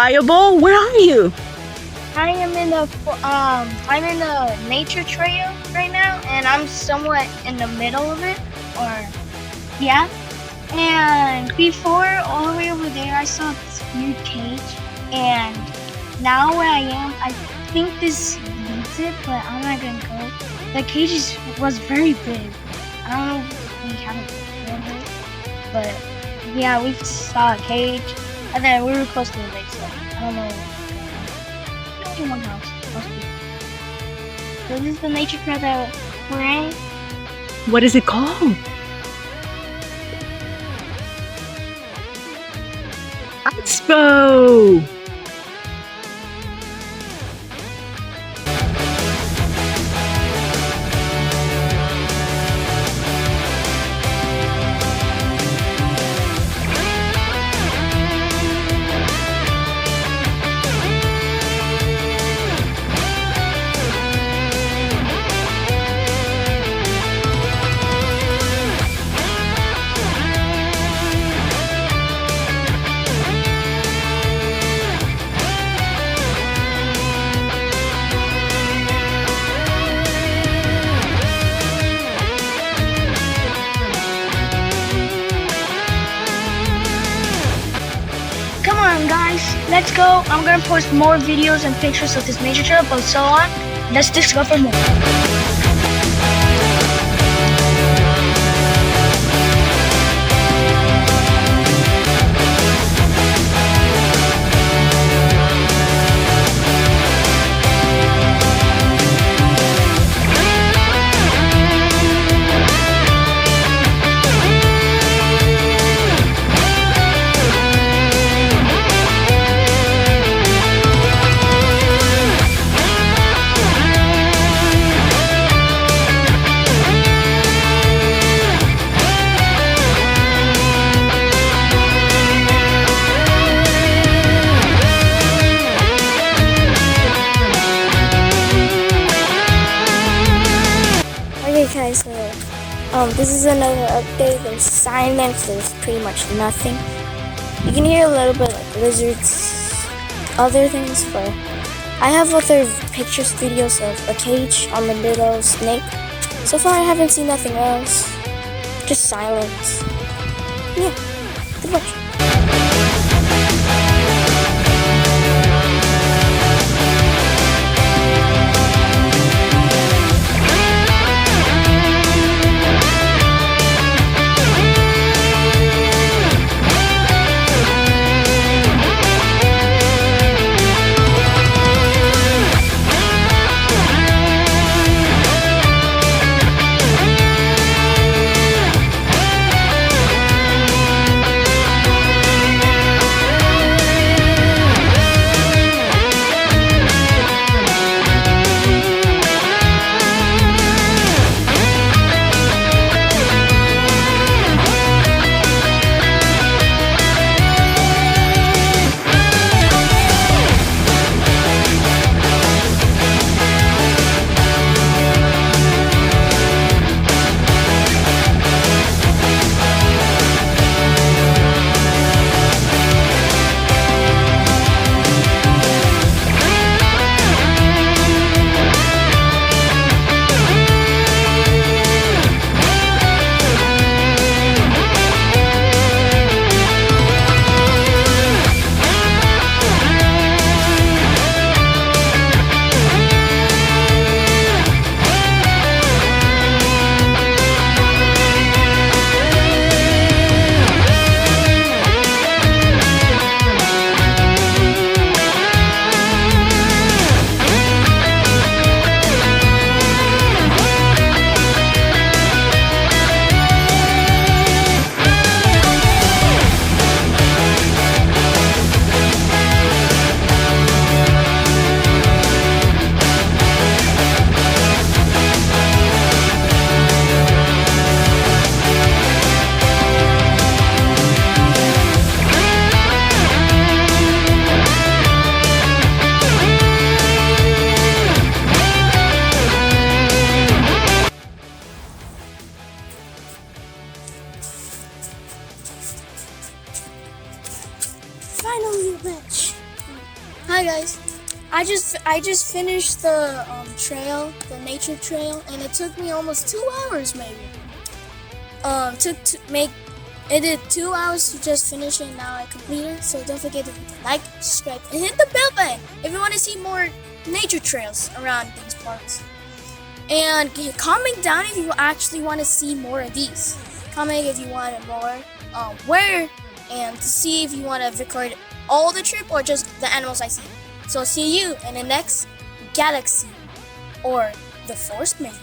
Fireball, where are you? I'm in the nature trail right now, and I'm somewhat in the middle of it, or yeah. And before, all the way over there, I saw this weird cage, and now where I am, I think this leads it, but I'm not gonna go. The cage was very big. I don't know if we haven't been it, but yeah, we saw a cage, and then we were close to the lake, so I don't know. In one house. So this is the nature trail that we're in. What is it called? Oxbow! Come on guys, let's go. I'm gonna post more videos and pictures of this nature trail, but so on. Let's discover more. Okay guys, so this is another update. There's silence, there's pretty much nothing. You can hear a little bit like lizards, other things, but I have other pictures, videos of a cage on the little snake. So far I haven't seen nothing else, just silence. Yeah, good watch. Hi guys. I just finished the trail, the nature trail, and it took me almost 2 hours maybe. It did 2 hours to just finish it, and now I completed. So don't forget to like, subscribe, and hit the bell button if you want to see more nature trails around these parks. And comment down if you actually want to see more of these. Comment if you want more, where, and to see if you want to record all the trip or just the animals I see. So see you in the next galaxy or the forest maybe.